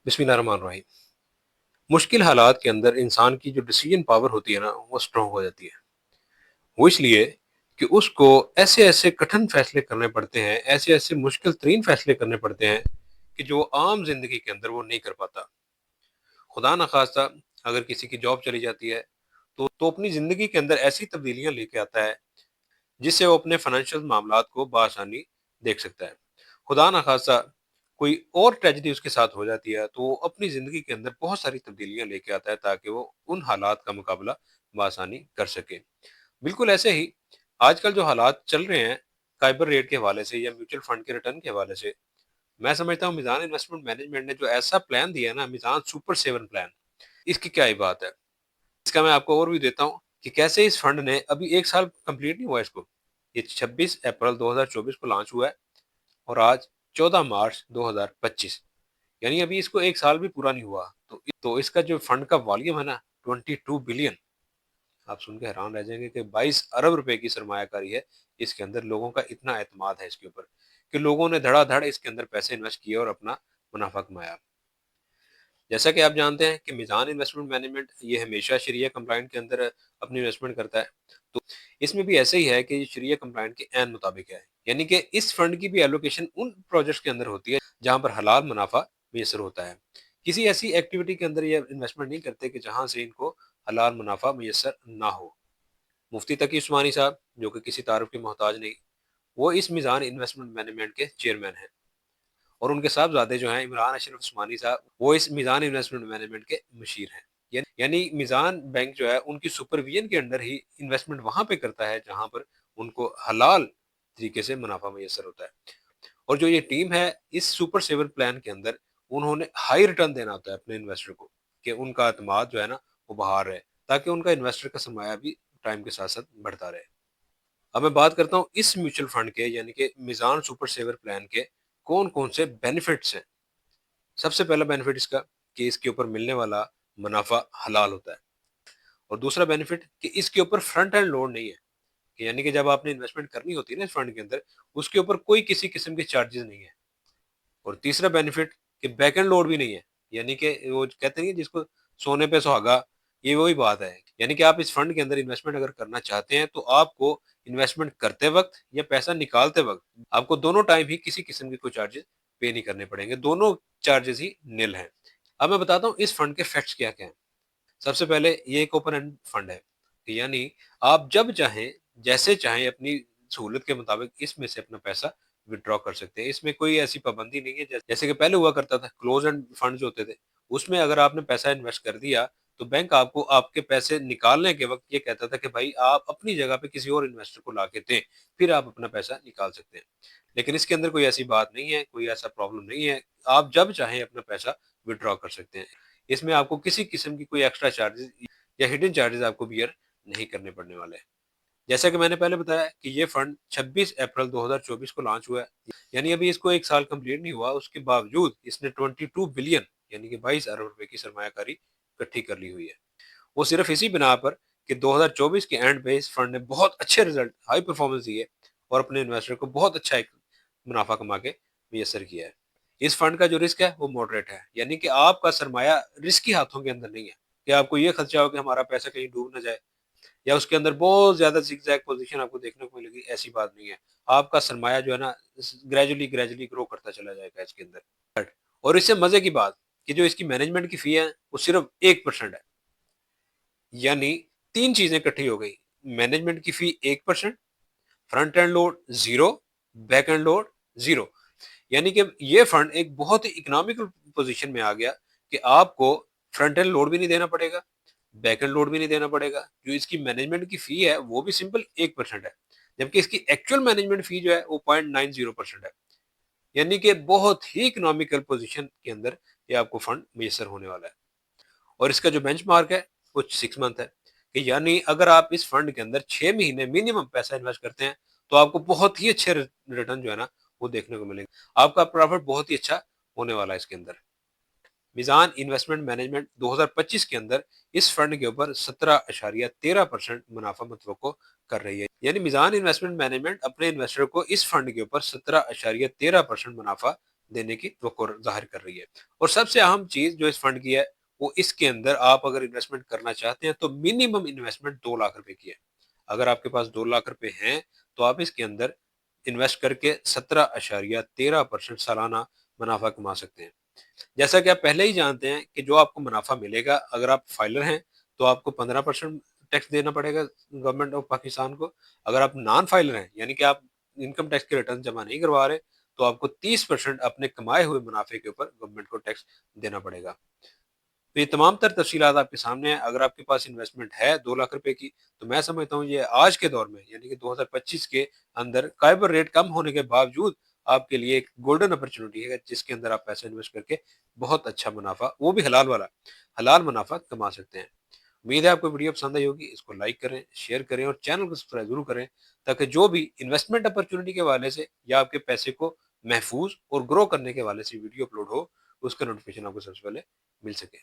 बिस्मिल्लाहिर्रहमानिर्रहीम। मुश्किल हालात के अंदर इंसान की जो डिसीजन पावर होती है ना वो स्ट्रांग हो जाती है। वो इसलिए कि उसको ऐसे ऐसे कठिन फैसले करने पड़ते हैं, ऐसे ऐसे मुश्किल तरीन फैसले करने पड़ते हैं कि जो आम जिंदगी के अंदर वो नहीं कर पाता। खुदा न खास्ता अगर किसी की जॉब चली जाती है तो अपनी जिंदगी के अंदर ऐसी तब्दीलियां लेके आता है जिससे वो अपने फाइनेंशियल मामलात को बआसानी देख सकता है। खुदा न खास्ता कोई और ट्रेजेडी उसके साथ हो जाती है तो वो अपनी ज़िंदगी के अंदर बहुत सारी तब्दीलियाँ लेके आता है ताकि वो उन हालात का मुकाबला बआसानी कर सके। बिल्कुल ऐसे ही आजकल जो हालात चल रहे हैं साइबर रेट के हवाले से या म्यूचुअल फंड के रिटर्न के हवाले से, मैं समझता हूँ मीज़ान इन्वेस्टमेंट मैनेजमेंट ने जो ऐसा प्लान दिया है ना, मीज़ान सुपर 7 प्लान, इसकी क्या ही बात है। इसका मैं आपको ओवरव्यू देता हूँ कि कैसे इस फंड ने अभी 1 साल कंप्लीट नहीं हुआ इसको। ये 26 अप्रैल 2024 को लॉन्च हुआ है और आज 14 मार्च 2025, यानी अभी इसको 1 साल भी पूरा नहीं हुआ। तो इसका जो फंड का वॉल्यूम है ना 22 बिलियन, आप सुन के हैरान रह जाएंगे कि 22 अरब रुपए की सरमायाकारी है इसके अंदर। लोगों का इतना एतमाद है इसके ऊपर कि लोगों ने धड़ाधड़ इसके अंदर पैसे इन्वेस्ट किए और अपना मुनाफा कमाया। जैसा कि आप जानते हैं कि मीज़ान इन्वेस्टमेंट मैनेजमेंट ये हमेशा शरिया कंप्लाइंट के अंदर अपनी इन्वेस्टमेंट करता है। तो इसमें भी ऐसे ही है कि ये शरिया कंप्लाइंट के ऐन मुताबिक है, यानी कि इस फंड की भी एलोकेशन उन प्रोजेक्ट्स के अंदर होती है जहां पर हलाल मुनाफा मैसर होता है। किसी ऐसी एक्टिविटी के अंदर ये इन्वेस्टमेंट नहीं करते कि जहां से इनको हलाल मुनाफा मैसर ना हो। मुफ्ती तकी उस्मानी साहब, जो कि किसी तारुफ के मोहताज नहीं, वो इस मीज़ान इन्वेस्टमेंट मैनेजमेंट के चेयरमैन हैं और उनके साहबजादे जो हैं इमरान अशरफ उस्मानी साहब, वो इस मीज़ान इन्वेस्टमेंट मैनेजमेंट के मशीर हैं। यानी मीज़ान बैंक जो है उनकी सुपरविजन के अंडर ही इन्वेस्टमेंट वहां पे करता है जहां पर उनको हलाल तरीके से मुनाफा मैसर होता है। और जो ये टीम है इस सुपर सेवन प्लान के अंदर, उन्होंने हाई रिटर्न देना होता है अपने इन्वेस्टर को कि उनका अतमाद जो है ना वो बहार रहे, ताकि उनका इन्वेस्टर का सरमाया भी टाइम के साथ साथ बढ़ता रहे। अब मैं बात करता हूँ इस म्यूचुअल फंड के यानी कि मीज़ान सुपर सेवर प्लान के कौन कौन से बेनिफिट्स हैं। सबसे पहला बेनिफिट इसका कि इसके ऊपर मिलने वाला मुनाफा हलाल होता है। और दूसरा बेनिफिट कि इसके ऊपर फ्रंट एंड लोड नहीं है, कि यानी कि जब आपने इन्वेस्टमेंट करनी होती है ना इस फंड के अंदर, उसके ऊपर कोई किसी किस्म के चार्जेस नहीं है। और तीसरा बेनिफिट कि बैक एंड लोड भी नहीं है, यानी कि वो कहते नहीं है जिसको सोने पे सुहागा, ये वही बात है। यानी कि आप इस फंड के अंदर इन्वेस्टमेंट अगर करना चाहते हैं तो आपको इन्वेस्टमेंट करते वक्त या पैसा निकालते वक्त आपको दोनों टाइम ही किसी किस्म के कोई चार्जेस पे नहीं करने पड़ेंगे, दोनों चार्जेस ही निल हैं। अब मैं बताता हूँ इस फंड के फैक्ट्स क्या क्या हैं। सबसे पहले ये एक ओपन एंड फंड है, कि यानी आप जब चाहें जैसे चाहें अपनी सहूलत के मुताबिक इसमें से अपना पैसा विड्रॉ कर सकते हैं। इसमें कोई ऐसी पाबंदी नहीं है जैसे कि पहले हुआ करता था क्लोज एंड फंड जो होते थे, उसमें अगर आपने पैसा इन्वेस्ट कर दिया तो बैंक आपको आपके पैसे निकालने के वक्त ये कहता था कि भाई आप अपनी जगह पे किसी और इन्वेस्टर को ला के दें, फिर आप अपना पैसा निकाल सकते हैं। लेकिन इसके अंदर कोई ऐसी बात नहीं है, कोई ऐसा प्रॉब्लम नहीं है। आप जब चाहें अपना पैसा विड्रॉ कर सकते हैं। इसमें आपको किसी किस्म की कोई एक्स्ट्रा चार्जेस या हिडन चार्जेस आपको बियर नहीं करने पड़ने वाले हैं। जैसा कि मैंने पहले बताया कि ये फंड 26 अप्रैल 2024 को लॉन्च हुआ है, यानी अभी इसको 1 साल कंप्लीट नहीं हुआ, उसके बावजूद इसने 22 बिलियन यानी कि 22 अरब रुपए की सरमायाकारी इकट्ठी कर ली हुई है। वो सिर्फ इसी बिना पर कि 2024 के एंड पे इस फंड ने बहुत अच्छे रिजल्ट, हाई परफॉर्मेंस दिए और अपने इन्वेस्टर को बहुत अच्छा एक मुनाफा कमा के मैसर किया है। इस फंड का जो रिस्क है वो मॉडरेट है, यानी कि आपका सरमाया रिस्की हाथों के अंदर नहीं है कि आपको ये खदशा हो कि हमारा पैसा कहीं डूब ना जाए या उसके अंदर बहुत ज्यादा जिगजैग पोजीशन आपको देखने को मिलेगी। ऐसी बात नहीं है। आपका सरमाया जो है ना ग्रेजुअली ग्रेजुअली ग्रो करता चला जाएगा इसके अंदर। और इससे मजे की बात कि जो इसकी मैनेजमेंट की फी है वो सिर्फ 1% है, यानी तीन चीजें इकट्ठी हो गई। मैनेजमेंट की फी 1%, front end load zero, back and load zero. यानी कि ये फंड एक बहुत ही इकोनॉमिकल पोजीशन में आ गया कि आपको फ्रंट एंड लोड भी नहीं देना पड़ेगा, बैक एंड लोड भी नहीं देना पड़ेगा। जो इसकी मैनेजमेंट की फी है वो भी सिंपल 1% है, जबकि इसकी एक्चुअल मैनेजमेंट फी जो है वो 0.90% है। यानी कि बहुत ही इकोनॉमिकल पोजीशन के अंदर ये आपको फंड मैसर होने वाला है। और इसका जो बेंचमार्क है वो 6 मंथ है, कि यानी अगर आप इस फंड के अंदर 6 महीने मिनिमम पैसा इन्वेस्ट करते हैं तो आपको बहुत ही अच्छे रिटर्न जो है ना वो देखने को मिलेंगे। आपका प्रॉफिट बहुत ही अच्छा होने वाला है इसके अंदर। मीज़ान इन्वेस्टमेंट मैनेजमेंट 2025 के अंदर इस फंड के ऊपर 17.13% मुनाफा मुतवक्को कर रही है। यानी मीज़ान इन्वेस्टमेंट मैनेजमेंट अपने इन्वेस्टर को इस फंड के ऊपर 17.13% मुनाफा دینے کی توقع ظاہر کر رہی ہے۔ اور سب سے اہم چیز جو اس فنڈ کی ہے، وہ اس کے اندر آپ اگر انویسٹمنٹ کرنا چاہتے ہیں تو منیمم انویسٹمنٹ 2 لاکھ روپے کی ہے۔ اگر آپ کے پاس 2 لاکھ روپے ہیں تو آپ اس کے اندر انویسٹ کر کے 17.13% سالانہ منافع کما سکتے ہیں۔ جیسا کہ آپ پہلے ہی جانتے ہیں کہ جو آپ کو منافع ملے گا، اگر آپ فائلر ہیں تو آپ کو 15% ٹیکس دینا پڑے گا گورنمنٹ آف پاکستان کو۔ اگر آپ نان فائلر ہیں یعنی کہ آپ انکم ٹیکس کے ریٹرن جمع نہیں کروا رہے تو آپ کو 30% اپنے کمائے ہوئے منافع کے اوپر گورنمنٹ کو ٹیکس دینا پڑے گا۔ تو یہ تمام تر تفصیلات آپ کے سامنے ہیں۔ اگر آپ کے پاس انویسٹمنٹ ہے 2 لاکھ روپے کی تو میں سمجھتا ہوں یہ آج کے دور میں یعنی کہ 2025 کے اندر قائبر ریٹ کم ہونے کے باوجود آپ کے لیے ایک گولڈن اپرچونٹی ہے جس کے اندر آپ پیسے انویسٹ کر کے بہت اچھا منافع، وہ بھی حلال والا حلال منافع کما سکتے ہیں۔ امید ہے آپ کو ویڈیو پسند آئی ہوگی، اس کو لائک کریں، شیئر کریں اور چینل کو سبسکرائب ضرور کریں تاکہ جو بھی انویسٹمنٹ اپرچونٹی کے حوالے سے یا آپ کے پیسے کو محفوظ اور گرو کرنے کے حوالے سے ویڈیو اپلوڈ ہو، اس کا نوٹیفیکیشن آپ کو سب سے پہلے مل سکے۔